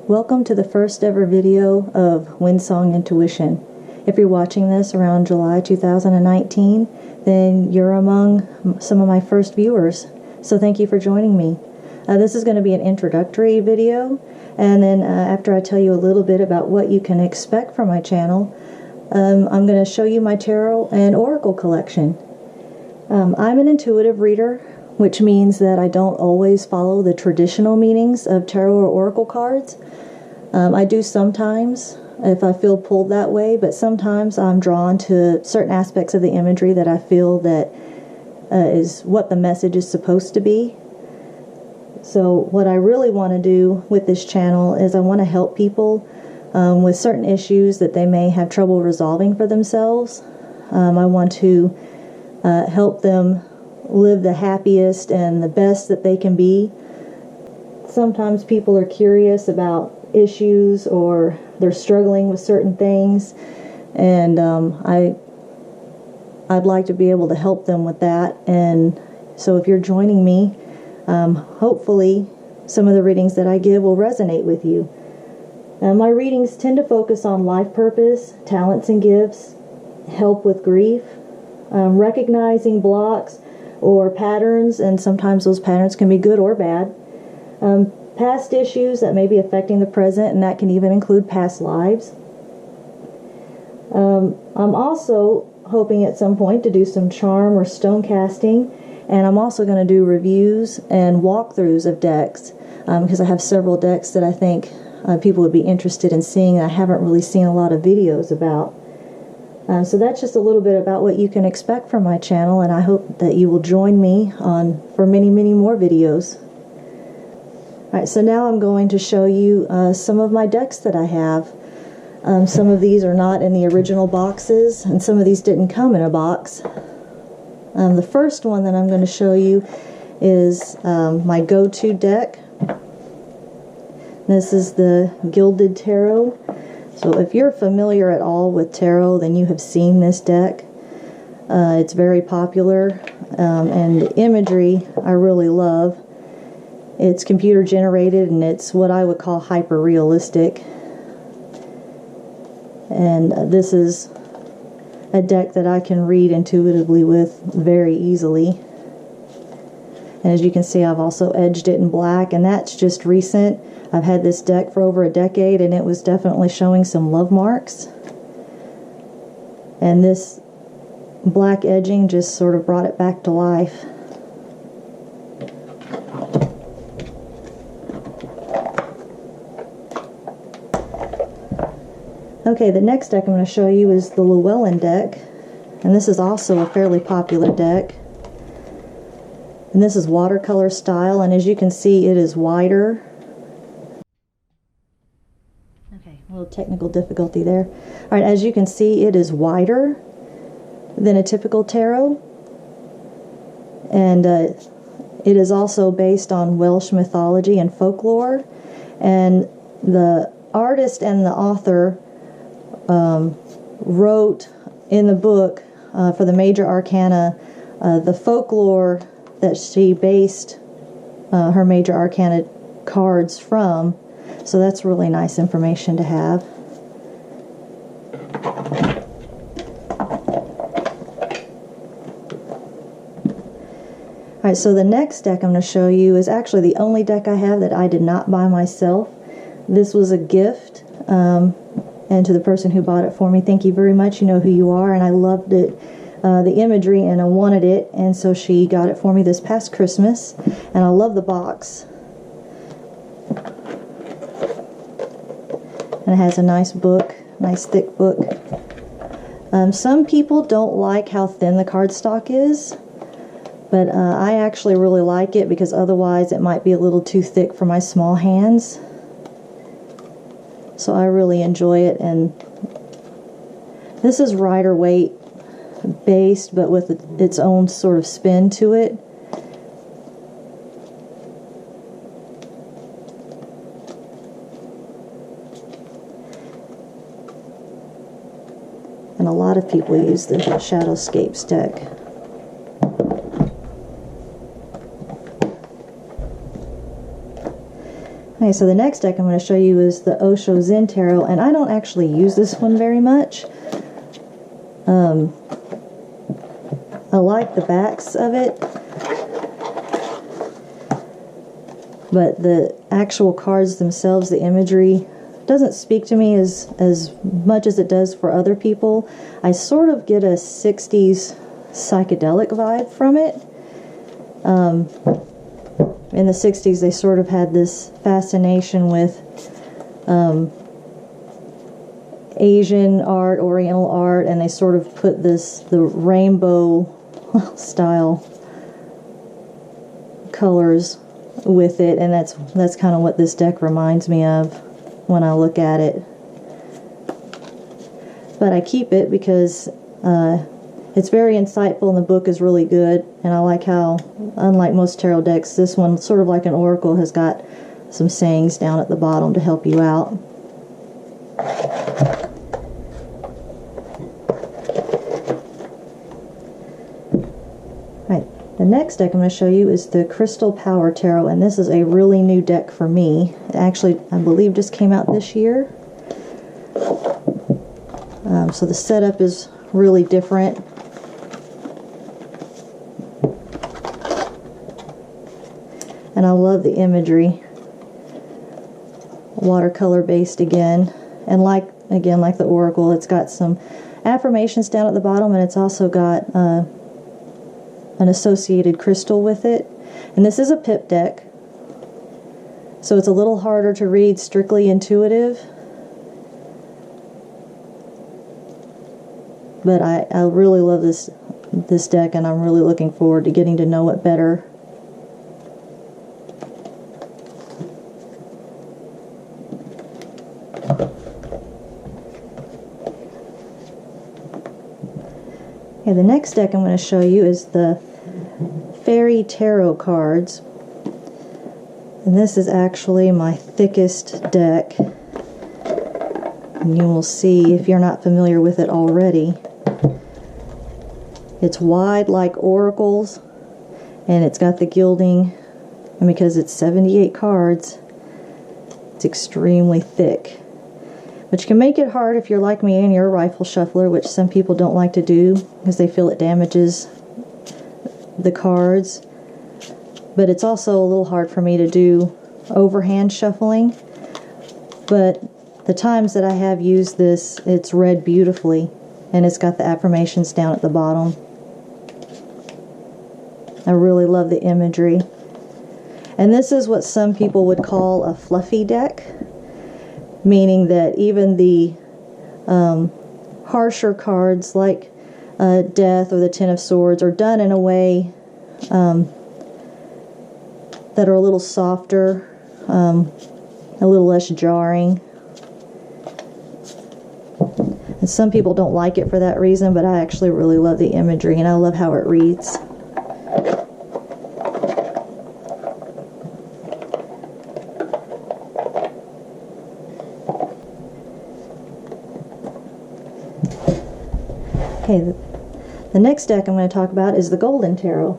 Welcome to the first ever video of Windsong Intuition. If you're watching this around July 2019, then you're among some of my first viewers. So thank you for joining me. This is going to be an introductory video, and then after I tell you a little bit about what you can expect from my channel, I'm going to show you my tarot and oracle collection. I'm an intuitive reader, which means that I don't always follow the traditional meanings of tarot or oracle cards. I do sometimes if I feel pulled that way, but sometimes I'm drawn to certain aspects of the imagery that I feel that is what the message is supposed to be. So what I really want to do with this channel is I want to help people with certain issues that they may have trouble resolving for themselves. I want to help them live the happiest and the best that they can be. Sometimes people are curious about issues or they're struggling with certain things, and I'd like to be able to help them with that. And so if you're joining me, hopefully some of the readings that I give will resonate with you. My readings tend to focus on life purpose, talents and gifts, help with grief, recognizing blocks or patterns, and sometimes those patterns can be good or bad. Past issues that may be affecting the present, and that can even include past lives. I'm also hoping at some point to do some charm or stone casting, and I'm also going to do reviews and walkthroughs of decks, because I have several decks that I think people would be interested in seeing and I haven't really seen a lot of videos about. So that's just a little bit about what you can expect from my channel, and I hope that you will join me for many, many more videos. Alright, so now I'm going to show you some of my decks that I have. Some of these are not in the original boxes, and some of these didn't come in a box. The first one that I'm going to show you is my go-to deck. This is the Gilded Tarot. So if you're familiar at all with tarot, then you have seen this deck. It's very popular, and the imagery I really love. It's computer generated, and it's what I would call hyper realistic. And this is a deck that I can read intuitively with very easily. And as you can see, I've also edged it in black, and that's just recent. I've had this deck for over a decade, and it was definitely showing some love marks. And this black edging just sort of brought it back to life. Okay, the next deck I'm going to show you is the Llewellyn deck, and this is also a fairly popular deck. And this is watercolor style, and as you can see, it is wider. Okay, a little technical difficulty there. Alright, as you can see, it is wider than a typical tarot, and it is also based on Welsh mythology and folklore, and the artist and the author wrote in the book for the major arcana the folklore that she based her major arcana cards from. So that's really nice information to have. Alright, so the next deck I'm going to show you is actually the only deck I have that I did not buy myself. This was a gift. And to the person who bought it for me, thank you very much. You know who you are, and I loved it, the imagery, and I wanted it, and so she got it for me this past Christmas, and I love the box. And it has a nice book, nice thick book. Some people don't like how thin the cardstock is, but I actually really like it because otherwise it might be a little too thick for my small hands. So I really enjoy it, and this is Rider Waite based, but with its own sort of spin to it. And a lot of people use the Shadowscapes deck. Okay, so the next deck I'm going to show you is the Osho Zen Tarot, and I don't actually use this one very much. I like the backs of it, but the actual cards themselves, the imagery, doesn't speak to me as much as it does for other people. I sort of get a 60s psychedelic vibe from it. In the 60s, they sort of had this fascination with Asian art, Oriental art, and they sort of put the rainbow style colors with it, and that's kind of what this deck reminds me of when I look at it. But I keep it because it's very insightful and the book is really good, and I like how, unlike most tarot decks, this one, sort of like an oracle, has got some sayings down at the bottom to help you out. Right, the next deck I'm going to show you is the Crystal Power Tarot, and this is a really new deck for me. It actually, I believe, just came out this year. So the setup is really different. And I love the imagery. Watercolor based again. And like the oracle, it's got some affirmations down at the bottom, and it's also got an associated crystal with it. And this is a pip deck, so it's a little harder to read, strictly intuitive. But I really love this deck, and I'm really looking forward to getting to know it better. Okay, the next deck I'm going to show you is the Fairy Tarot cards. And this is actually my thickest deck. And you will see, if you're not familiar with it already, it's wide like oracles, and it's got the gilding, and because it's 78 cards, it's extremely thick, which can make it hard if you're like me and you're a rifle shuffler, which some people don't like to do because they feel it damages the cards. But it's also a little hard for me to do overhand shuffling. But the times that I have used this, it's read beautifully, and it's got the affirmations down at the bottom. I really love the imagery. And this is what some people would call a fluffy deck, meaning that even the harsher cards like Death or the Ten of Swords are done in a way that are a little softer, a little less jarring. And some people don't like it for that reason, but I actually really love the imagery, and I love how it reads. Okay, the next deck I'm going to talk about is the Golden Tarot.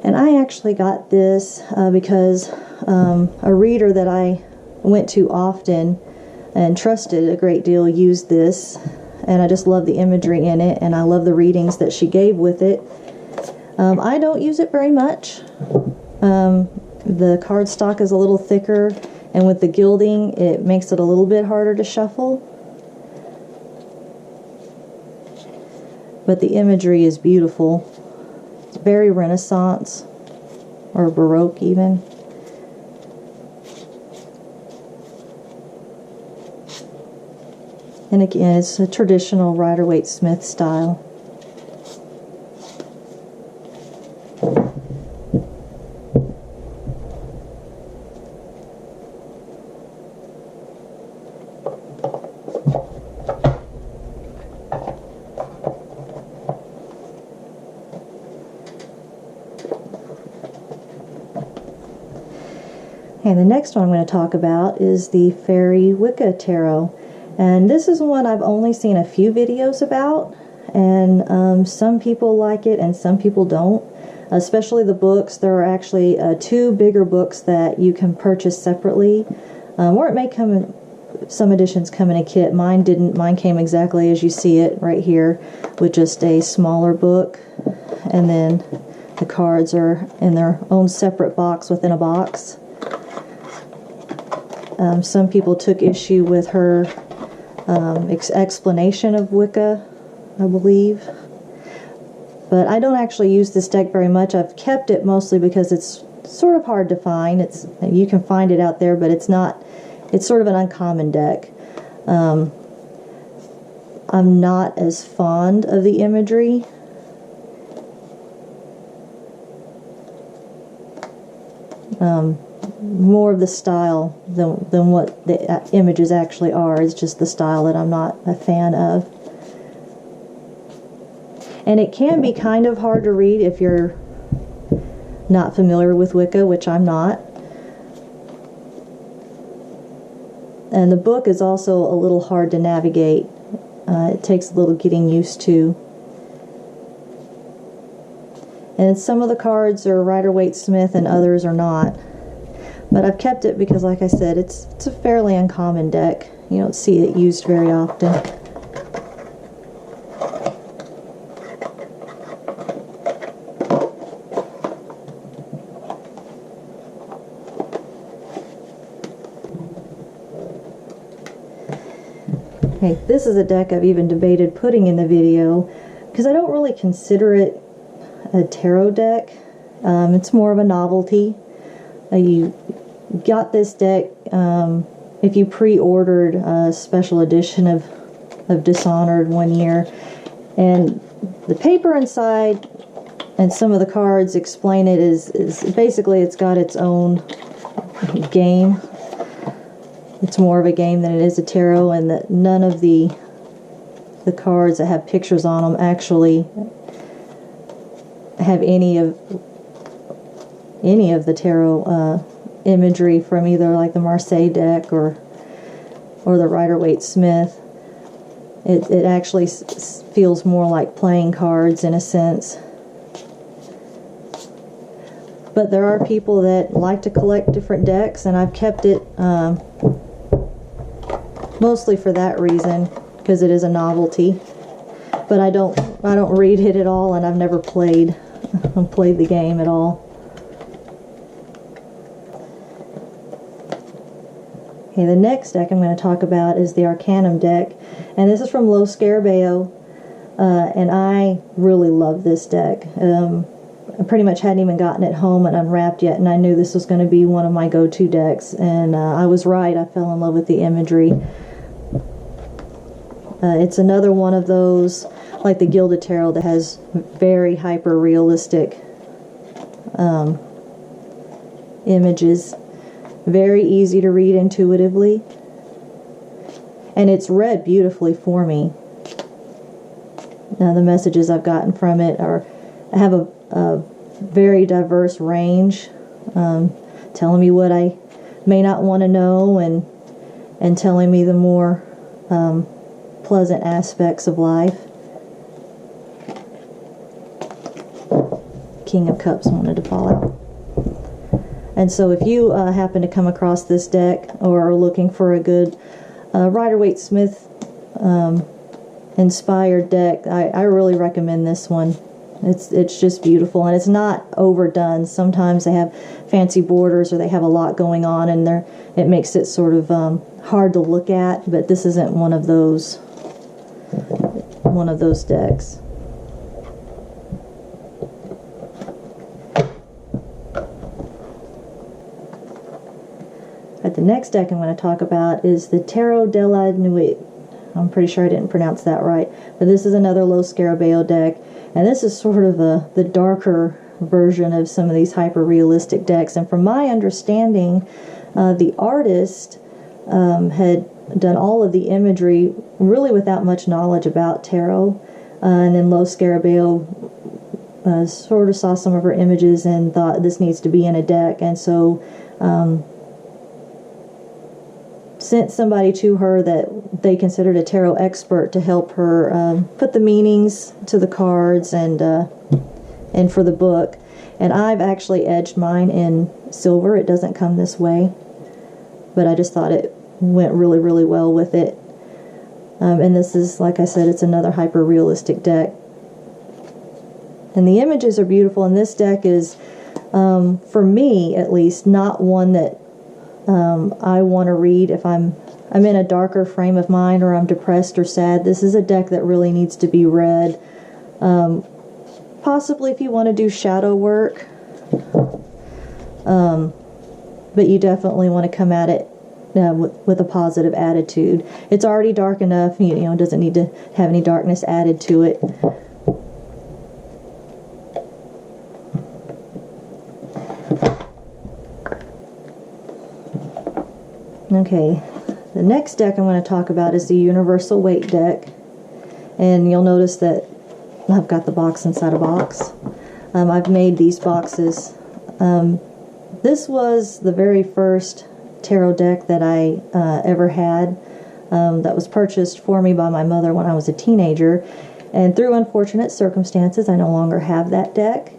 And I actually got this because a reader that I went to often and trusted a great deal used this, and I just love the imagery in it, and I love the readings that she gave with it. I don't use it very much. The cardstock is a little thicker, and with the gilding it makes it a little bit harder to shuffle. But the imagery is beautiful. It's very Renaissance, or Baroque even. And again, it's a traditional Rider-Waite-Smith style. And the next one I'm going to talk about is the Fairy Wicca Tarot. And this is one I've only seen a few videos about, and some people like it and some people don't. especially the books. There are actually 2 bigger books that you can purchase separately, or it may come in, some editions come in a kit. Mine didn't. Mine came exactly as you see it right here, with just a smaller book, and then the cards are in their own separate box within a box. Some people took issue with her explanation of Wicca, I believe. But I don't actually use this deck very much. I've kept it mostly because it's sort of hard to find. You can find it out there, but it's not. It's sort of an uncommon deck. I'm not as fond of the imagery. More of the style than what the images actually are. It's just the style that I'm not a fan of. And it can be kind of hard to read if you're not familiar with Wicca, which I'm not. And the book is also a little hard to navigate. It takes a little getting used to. And some of the cards are Rider-Waite-Smith and others are not. But I've kept it because, like I said, it's a fairly uncommon deck. You don't see it used very often. Okay, this is a deck I've even debated putting in the video because I don't really consider it a tarot deck. It's more of a novelty. You got this deck if you pre-ordered a special edition of Dishonored one year, and the paper inside and some of the cards explain it is basically it's got its own game. It's more of a game than it is a tarot, and that none of the cards that have pictures on them actually have any of the tarot imagery from either like the Marseille deck or the Rider-Waite-Smith. It actually feels more like playing cards in a sense. But there are people that like to collect different decks, and I've kept it mostly for that reason, because it is a novelty. But I don't read it at all, and I've never played the game at all. Okay, the next deck I'm going to talk about is the Arcanum deck, and this is from Lo Scarabeo, and I really love this deck. I pretty much hadn't even gotten it home and unwrapped yet, and I knew this was going to be one of my go-to decks, and I was right. I fell in love with the imagery. It's another one of those, like the Gilded Tarot, that has very hyper-realistic images. Very easy to read intuitively. And it's read beautifully for me. Now, the messages I've gotten from it have a very diverse range, telling me what I may not want to know, and telling me the more pleasant aspects of life. King of Cups wanted to fall out. And so if you happen to come across this deck or are looking for a good Rider-Waite-Smith inspired deck, I really recommend this one. It's just beautiful, and it's not overdone. Sometimes they have fancy borders or they have a lot going on, and it makes it sort of hard to look at, but this isn't one of those decks. But the next deck I'm going to talk about is the Tarot della Nuit. I'm pretty sure I didn't pronounce that right, but this is another Lo Scarabeo deck, and this is sort of the darker version of some of these hyper-realistic decks. And from my understanding, the artist had done all of the imagery really without much knowledge about tarot, and then Lo Scarabeo sort of saw some of her images and thought this needs to be in a deck, and so sent somebody to her that they considered a tarot expert to help her put the meanings to the cards and for the book. And I've actually edged mine in silver. It doesn't come this way, but I just thought it went really, really well with it. And this is, like I said, it's another hyper-realistic deck. And the images are beautiful, and this deck is, for me at least, not one that I want to read if I'm in a darker frame of mind or I'm depressed or sad. This is a deck that really needs to be read. Possibly if you want to do shadow work, but you definitely want to come at it with a positive attitude. It's already dark enough, you know, it doesn't need to have any darkness added to it. Okay, the next deck I'm going to talk about is the Universal Weight deck, and you'll notice that I've got the box inside a box. I've made these boxes. This was the very first tarot deck that I ever had, that was purchased for me by my mother when I was a teenager, and through unfortunate circumstances I no longer have that deck,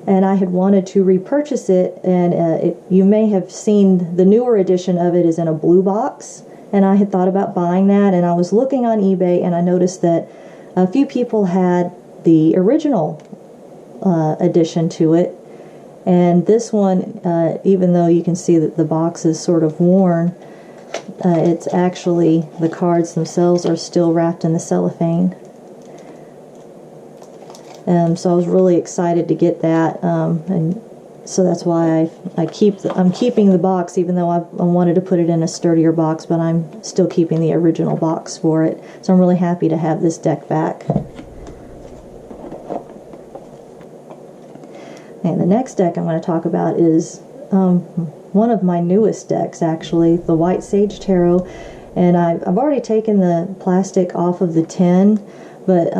and I had wanted to repurchase it, and you may have seen the newer edition of it is in a blue box, and I had thought about buying that, and I was looking on eBay and I noticed that a few people had the original addition to it. And this one, even though you can see that the box is sort of worn, it's actually, the cards themselves are still wrapped in the cellophane. So I was really excited to get that, and so that's why I'm keeping the box, even though I wanted to put it in a sturdier box, but I'm still keeping the original box for it. So I'm really happy to have this deck back. And the next deck I'm going to talk about is one of my newest decks, actually, the White Sage Tarot. And I've already taken the plastic off of the tin, but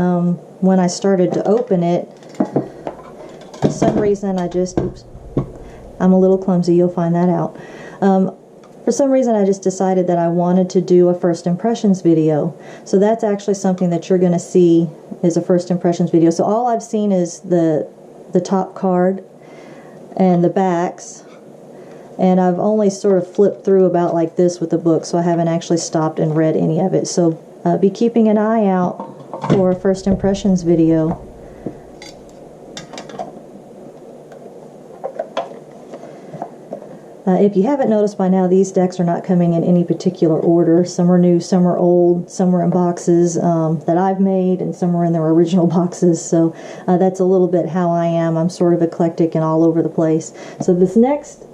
when I started to open it, for some reason oops, I'm a little clumsy, you'll find that out. For some reason I just decided that I wanted to do a first impressions video. So that's actually something that you're going to see, is a first impressions video. So all I've seen is the top card and the backs, and I've only sort of flipped through about like this with the book, so I haven't actually stopped and read any of it. So be keeping an eye out for a first impressions video. If you haven't noticed by now, these decks are not coming in any particular order. Some are new, some are old, some are in boxes that I've made, and some are in their original boxes. So that's a little bit how I am. I'm sort of eclectic and all over the place. So this next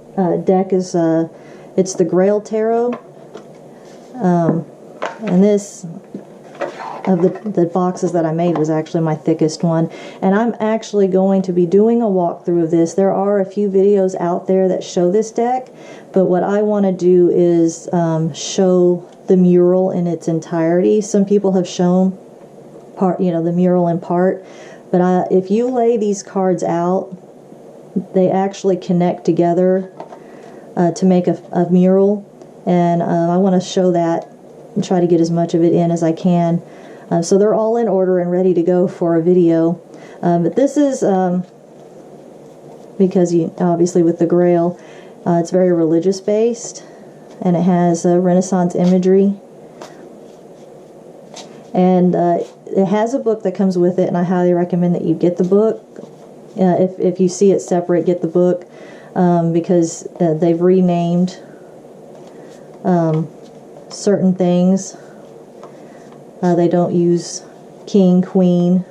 deck is, it's the Grail Tarot. And this, of the boxes that I made, was actually my thickest one, and I'm actually going to be doing a walkthrough of this. There are a few videos out there that show this deck, but what I want to do is show the mural in its entirety. Some people have shown the mural in part, but if you lay these cards out, they actually connect together to make a mural, and I want to show that and try to get as much of it in as I can. So they're all in order and ready to go for a video. But this is, because obviously with the Grail, it's very religious based, and it has Renaissance imagery. And it has a book that comes with it, and I highly recommend that you get the book. If you see it separate, get the book, because they've renamed certain things. They don't use king, queen.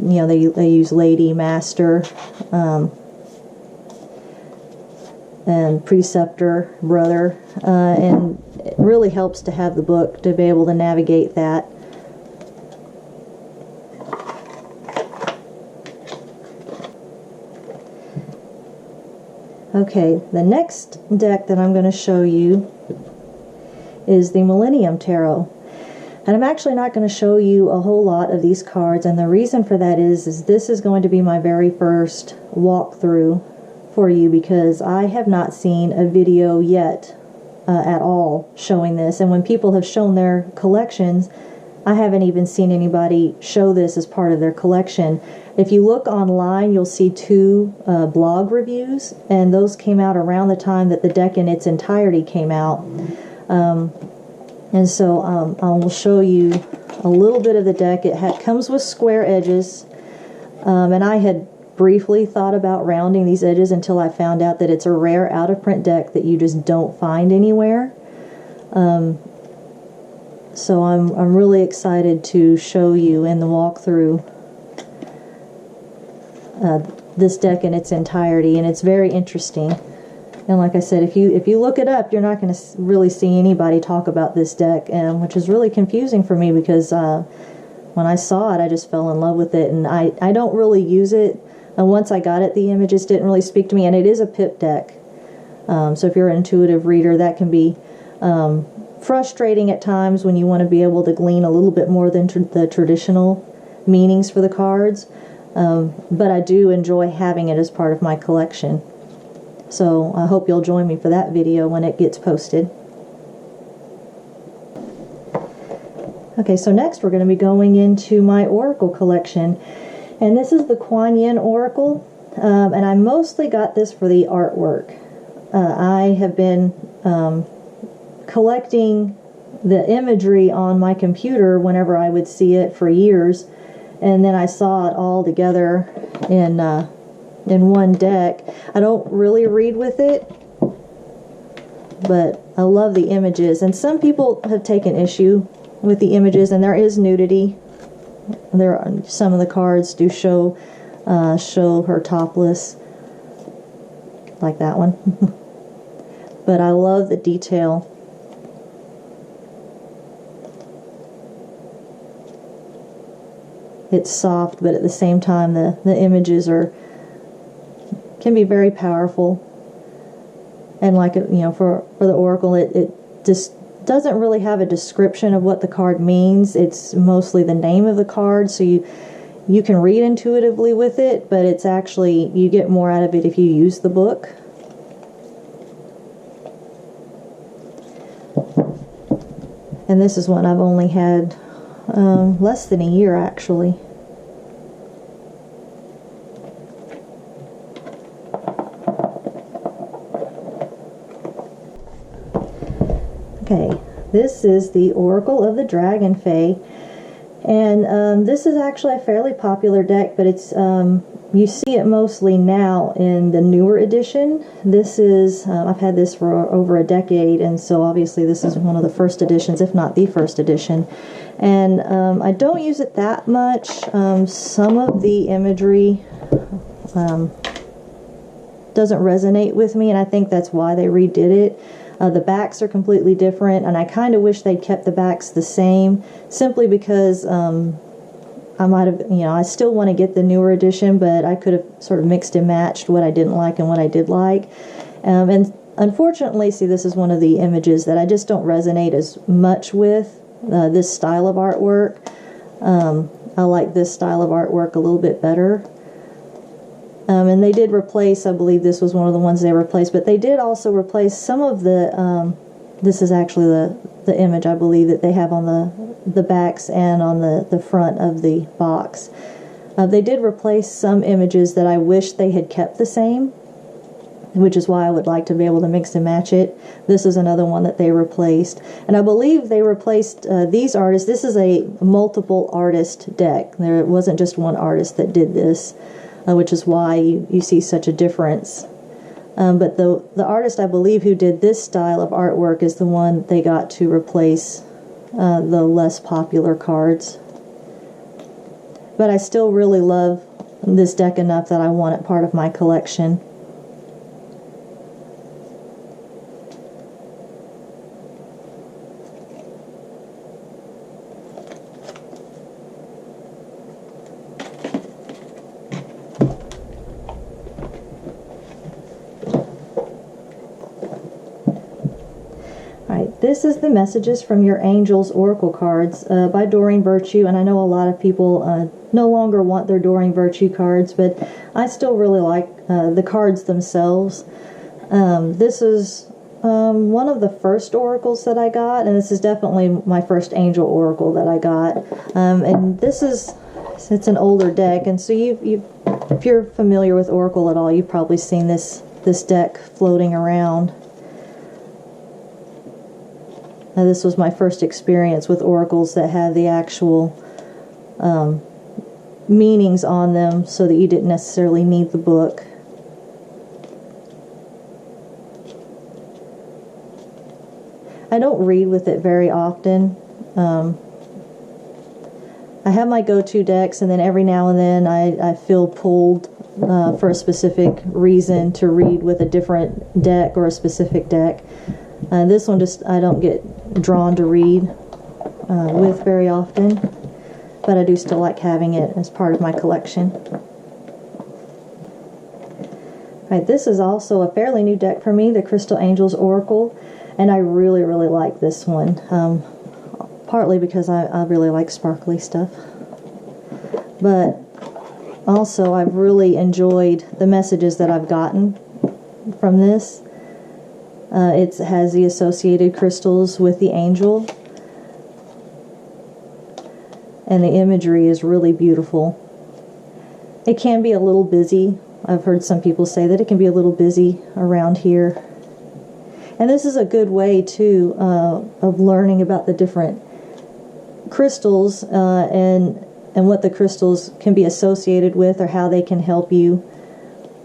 They use lady, master, and preceptor, brother. And it really helps to have the book to be able to navigate that. Okay, the next deck that I'm going to show you is the Millennium Tarot. And I'm actually not going to show you a whole lot of these cards, and the reason for that is this is going to be my very first walkthrough for you, because I have not seen a video yet at all showing this. And when people have shown their collections, I haven't even seen anybody show this as part of their collection. If you look online, you'll see 2 blog reviews, and those came out around the time that the deck in its entirety came out. And so I will show you a little bit of the deck. It comes with square edges, and I had briefly thought about rounding these edges until I found out that it's a rare out-of-print deck that you just don't find anywhere. So I'm really excited to show you in the walkthrough this deck in its entirety, and it's very interesting. And like I said, if you look it up, you're not going to really see anybody talk about this deck, which is really confusing for me because when I saw it, I just fell in love with it, and I don't really use it. And once I got it, the images didn't really speak to me, and it is a pip deck. So if you're an intuitive reader, that can be frustrating at times when you want to be able to glean a little bit more than the traditional meanings for the cards. But I do enjoy having it as part of my collection. So I hope you'll join me for that video when it gets posted. Okay, so next we're going to be going into my oracle collection. And this is the Kuan Yin Oracle. And I mostly got this for the artwork. I have been collecting the imagery on my computer whenever I would see it for years. And then I saw it all together in one deck. I don't really read with it, but I love the images. And some people have taken issue with the images, and there is nudity. There are, some of the cards do show her topless, like that one. But I love the detail. It's soft, but at the same time the images can be very powerful. And like, for the oracle, it just doesn't really have a description of what the card means. It's mostly the name of the card, so you can read intuitively with it, but it's actually, you get more out of it if you use the book. And this is one I've only had less than a year, actually. Okay, this is the Oracle of the Dragon Fae, and this is actually a fairly popular deck, but it's you see it mostly now in the newer edition. This is, I've had this for over a decade, and so obviously this is one of the first editions, if not the first edition. And I don't use it that much. Some of the imagery doesn't resonate with me, and I think that's why they redid it. The backs are completely different, and I kind of wish they'd kept the backs the same, simply because I might have, I still want to get the newer edition, but I could have sort of mixed and matched what I didn't like and what I did like. And unfortunately, see, this is one of the images that I just don't resonate as much with, this style of artwork. I like this style of artwork a little bit better. And they did replace, I believe this was one of the ones they replaced, but they did also replace some of the, this is actually the image, I believe, that they have on the backs and on the front of the box. They did replace some images that I wish they had kept the same, which is why I would like to be able to mix and match it. This is another one that they replaced. And I believe they replaced these artists. This is a multiple artist deck. There wasn't just one artist that did this, which is why you see such a difference. But the artist, I believe, who did this style of artwork is the one they got to replace the less popular cards. But I still really love this deck enough that I want it part of my collection. This is the Messages from Your Angels Oracle cards by Doreen Virtue, and I know a lot of people no longer want their Doreen Virtue cards, but I still really like the cards themselves. This is one of the first oracles that I got, and this is definitely my first angel oracle that I got. And it's an older deck, and so if you're familiar with oracle at all, you've probably seen this deck floating around. Now, this was my first experience with oracles that had the actual meanings on them, so that you didn't necessarily need the book. I don't read with it very often. I have my go-to decks, and then every now and then I feel pulled for a specific reason to read with a different deck or a specific deck. This one I don't get drawn to read with very often, but I do still like having it as part of my collection. Right, this is also a fairly new deck for me, the Crystal Angels Oracle, and I really, really like this one. Partly because I really like sparkly stuff, but also I've really enjoyed the messages that I've gotten from this. It has the associated crystals with the angel, and the imagery is really beautiful. It can be a little busy. I've heard some people say that it can be a little busy around here. And this is a good way, too, of learning about the different crystals and what the crystals can be associated with, or how they can help you,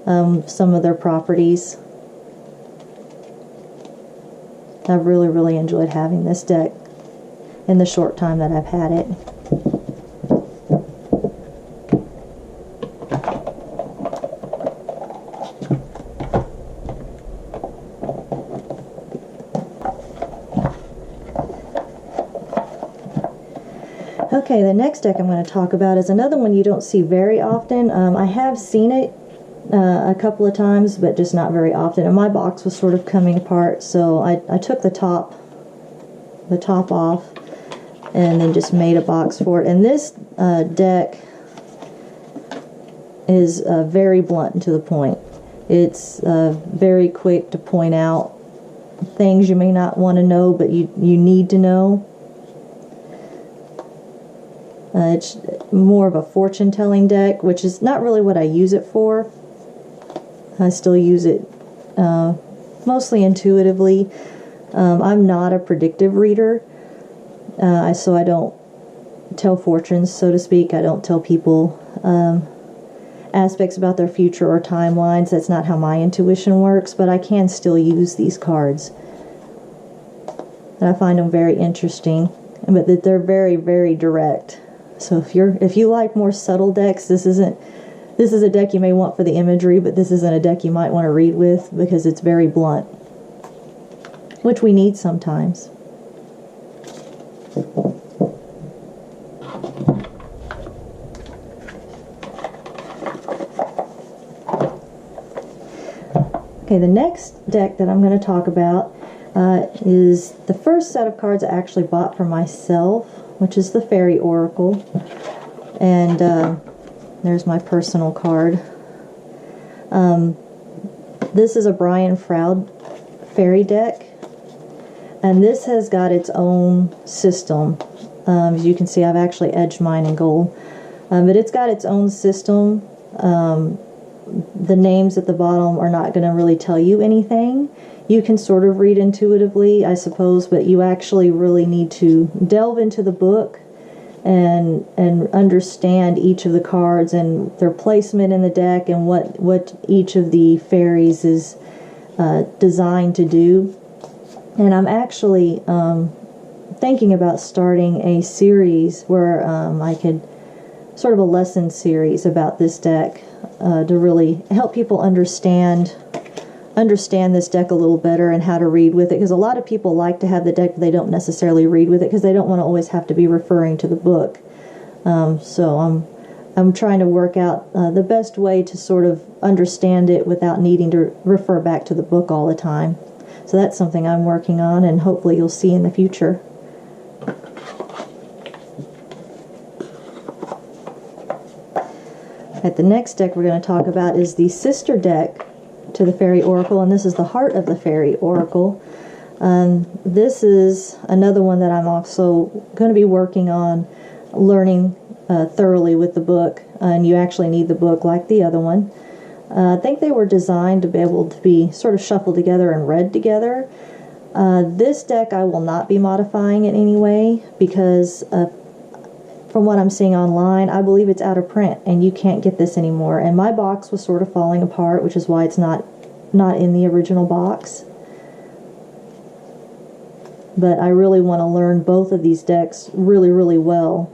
some of their properties. I've really, really enjoyed having this deck in the short time that I've had it. Okay, the next deck I'm going to talk about is another one you don't see very often. I have seen it a couple of times, but just not very often. And my box was sort of coming apart, so I took the top off and then just made a box for it. And this deck is very blunt and to the point. It's very quick to point out things you may not want to know, but you need to know. It's more of a fortune-telling deck, which is not really what I use it for. I still use it mostly intuitively. I'm not a predictive reader, so I don't tell fortunes, so to speak. I don't tell people aspects about their future or timelines. That's not how my intuition works, but I can still use these cards. And I find them very interesting, but that they're very, very direct. So if you like more subtle decks, this is a deck you may want for the imagery, but this isn't a deck you might want to read with because it's very blunt, which we need sometimes. Okay, the next deck that I'm going to talk about is the first set of cards I actually bought for myself, which is the Fairy Oracle. And there's my personal card. This is a Brian Froud fairy deck, and this has got its own system. As you can see, I've actually edged mine in gold, but it's got its own system. The names at the bottom are not going to really tell you anything. You can sort of read intuitively, I suppose, but you actually really need to delve into the book and understand each of the cards and their placement in the deck and what each of the fairies is designed to do. And I'm actually thinking about starting a series where I could sort of a lesson series about this deck to really help people understand this deck a little better and how to read with it, because a lot of people like to have the deck, but they don't necessarily read with it because they don't want to always have to be referring to the book. So I'm trying to work out the best way to sort of understand it without needing to refer back to the book all the time. So that's something I'm working on, and hopefully you'll see in the future. The next deck we're going to talk about is the sister deck to the Fairy Oracle, and this is the Heart of the Fairy Oracle. This is another one that I'm also going to be working on learning thoroughly with the book, and you actually need the book like the other one. I think they were designed to be able to be sort of shuffled together and read together. This deck I will not be modifying in any way because from what I'm seeing online, I believe it's out of print and you can't get this anymore. And my box was sort of falling apart, which is why it's not in the original box. But I really want to learn both of these decks really, really well.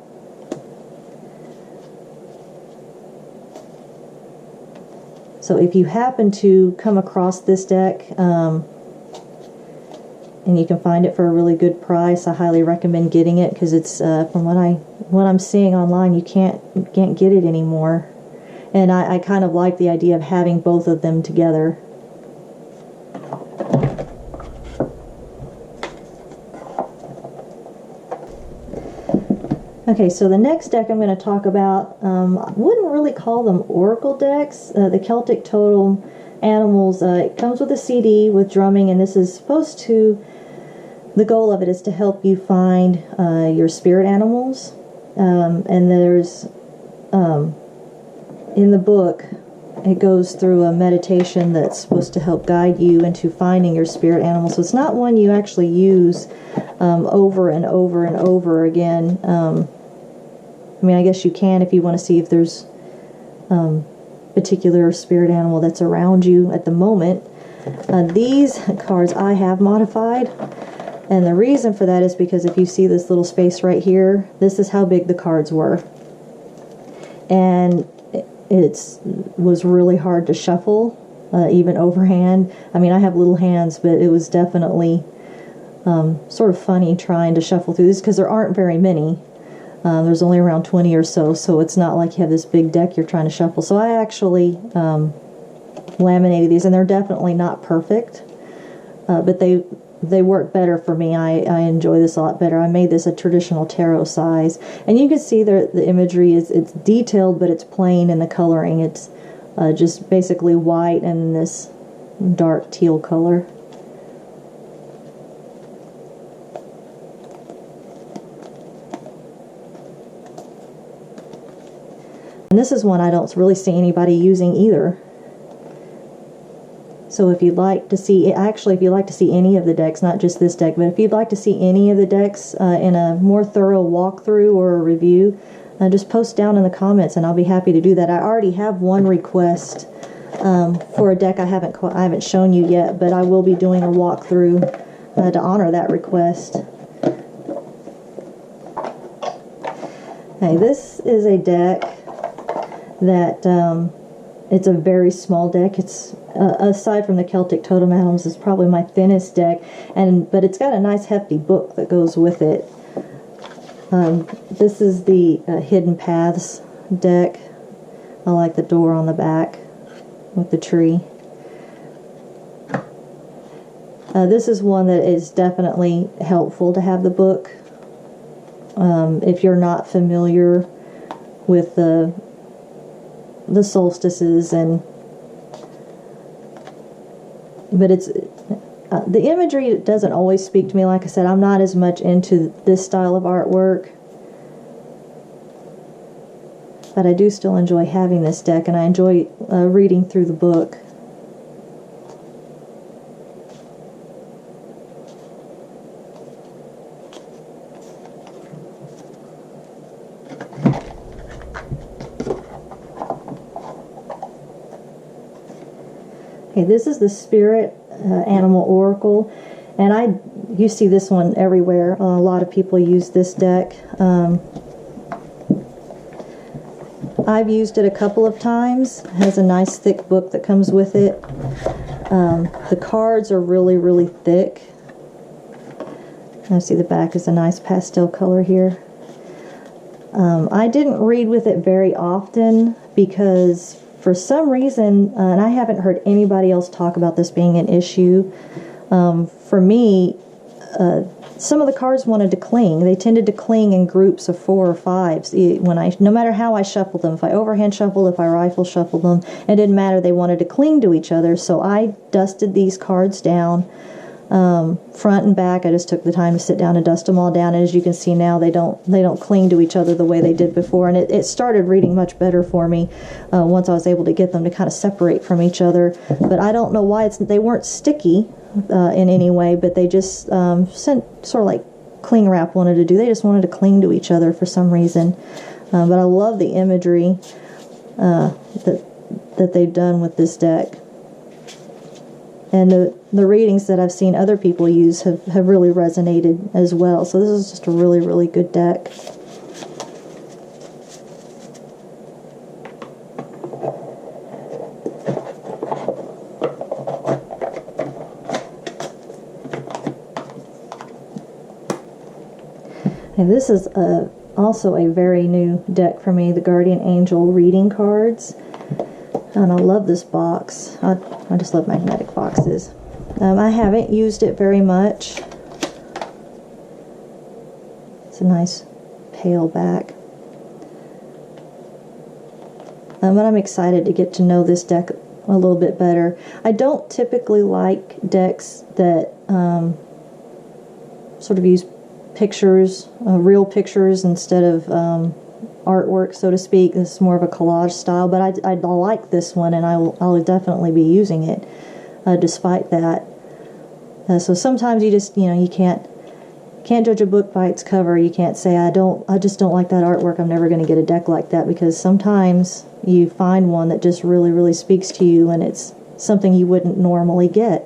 So if you happen to come across this deck, and you can find it for a really good price, I highly recommend getting it because it's from what I'm seeing online, you can't get it anymore. And I kind of like the idea of having both of them together. Okay, so the next deck I'm going to talk about, I wouldn't really call them oracle decks. The Celtic Totem Animals, it comes with a CD with drumming, and this is supposed to, the goal of it is to help you find your spirit animals. And there's, in the book, it goes through a meditation that's supposed to help guide you into finding your spirit animals. So it's not one you actually use over and over and over again. I mean, I guess you can if you want to see if there's particular spirit animal that's around you at the moment. These cards I have modified, and the reason for that is because if you see this little space right here, this is how big the cards were. And it was really hard to shuffle, even overhand. I mean, I have little hands, but it was definitely sort of funny trying to shuffle through this because there aren't very many. There's only around 20 or so, so it's not like you have this big deck you're trying to shuffle. So I actually laminated these, and they're definitely not perfect, but they work better for me. I enjoy this a lot better. I made this a traditional tarot size, and you can see the imagery it's detailed, but it's plain in the coloring. It's just basically white and this dark teal color. And this is one I don't really see anybody using either. So if you'd like to see, actually if you'd like to see any of the decks, not just this deck, but if you'd like to see any of the decks in a more thorough walkthrough or a review, just post down in the comments and I'll be happy to do that. I already have one request for a deck I haven't shown you yet, but I will be doing a walkthrough to honor that request. Okay, this is a deck that it's a very small deck. It's aside from the Celtic Totem Animals, it's probably my thinnest deck, but it's got a nice hefty book that goes with it. This is the Hidden Paths deck. I like the door on the back with the tree. This is one that is definitely helpful to have the book if you're not familiar with the solstices, but it's the imagery doesn't always speak to me. Like I said, I'm not as much into this style of artwork, but I do still enjoy having this deck, and I enjoy reading through the book. Okay, this is the Spirit Animal Oracle, and you see this one everywhere. A lot of people use this deck. I've used it a couple of times. It has a nice thick book that comes with it. The cards are really, really thick. I see the back is a nice pastel color here. I didn't read with it very often because for some reason, and I haven't heard anybody else talk about this being an issue, for me, some of the cards wanted to cling. They tended to cling in groups of 4 or 5. No matter how I shuffled them, if I overhand shuffled, if I rifle shuffled them, it didn't matter. They wanted to cling to each other. So I dusted these cards down, front and back. I just took the time to sit down and dust them all down. And as you can see now, they don't cling to each other the way they did before. And it started reading much better for me once I was able to get them to kind of separate from each other. But I don't know why they weren't sticky in any way, but they just sent sort of like cling wrap wanted to do. They just wanted to cling to each other for some reason. But I love the imagery that they've done with this deck. And the readings that I've seen other people use have really resonated as well. So this is just a really, really good deck. And this is also a very new deck for me, the Guardian Angel reading cards. And I love this box. I just love magnetic boxes. I haven't used it very much. It's a nice pale back. But I'm excited to get to know this deck a little bit better. I don't typically like decks that sort of use pictures, real pictures instead of artwork, so to speak. This is more of a collage style, but I like this one, and I'll definitely be using it despite that. So sometimes you just, you can't judge a book by its cover. You can't say I just don't like that artwork, I'm never going to get a deck like that, because sometimes you find one that just really, really speaks to you, and it's something you wouldn't normally get.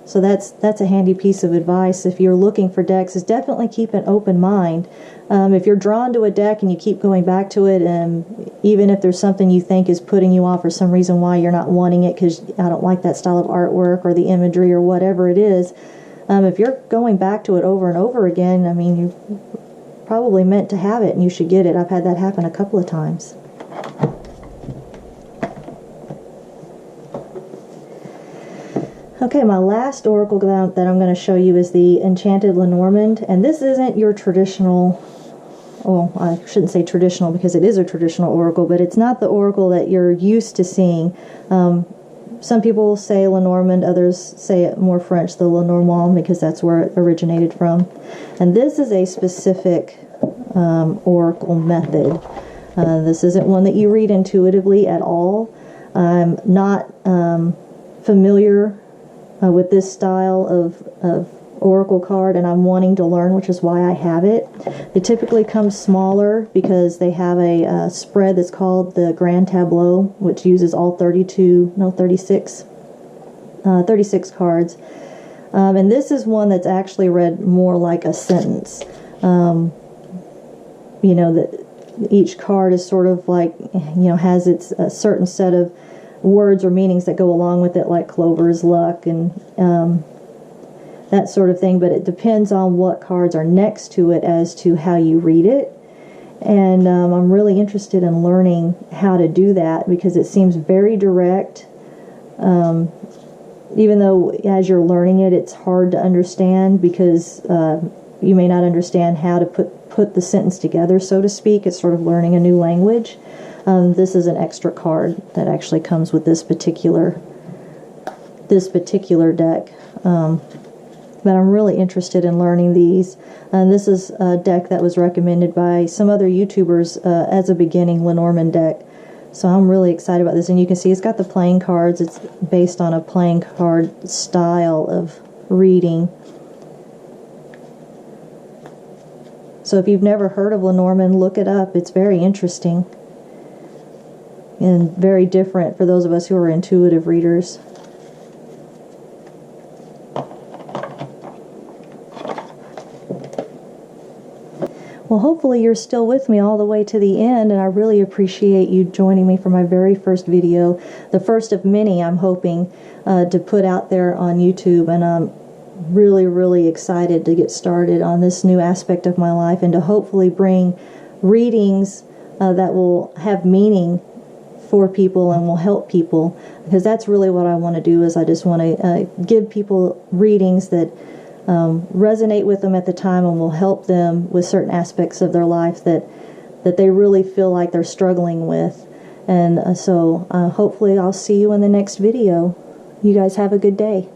So that's a handy piece of advice if you're looking for decks, is definitely keep an open mind. If you're drawn to a deck and you keep going back to it, and even if there's something you think is putting you off for some reason why you're not wanting it, because I don't like that style of artwork or the imagery or whatever it is, if you're going back to it over and over again, I mean, you're probably meant to have it and you should get it. I've had that happen a couple of times. Okay, my last oracle that I'm going to show you is the Enchanted Lenormand, and this isn't your traditional, well, I shouldn't say traditional because it is a traditional oracle, but it's not the oracle that you're used to seeing. Some people say Lenormand, others say it more French, the Lenormand, because that's where it originated from. And this is a specific oracle method. This isn't one that you read intuitively at all. I'm not familiar with this style of oracle card, and I'm wanting to learn, which is why I have it. They typically come smaller because they have a spread that's called the Grand Tableau, which uses all 36 cards. And this is one that's actually read more like a sentence. That each card is sort of like, has its a certain set of words or meanings that go along with it, like clover's luck and that sort of thing, but it depends on what cards are next to it as to how you read it. And I'm really interested in learning how to do that, because it seems very direct, even though as you're learning it, it's hard to understand, because you may not understand how to put the sentence together, so to speak. It's sort of learning a new language. This is an extra card that actually comes with this particular deck. But I'm really interested in learning these. And this is a deck that was recommended by some other YouTubers as a beginning Lenormand deck. So I'm really excited about this. And you can see it's got the playing cards. It's based on a playing card style of reading. So if you've never heard of Lenormand, look it up. It's very interesting and very different for those of us who are intuitive readers. Well, hopefully you're still with me all the way to the end, and I really appreciate you joining me for my very first video, the first of many I'm hoping to put out there on YouTube. And I'm really, really excited to get started on this new aspect of my life, and to hopefully bring readings that will have meaning for people and will help people, because that's really what I want to do. Is I just want to give people readings that resonate with them at the time and will help them with certain aspects of their life that they really feel like they're struggling with. And so hopefully I'll see you in the next video. You guys have a good day.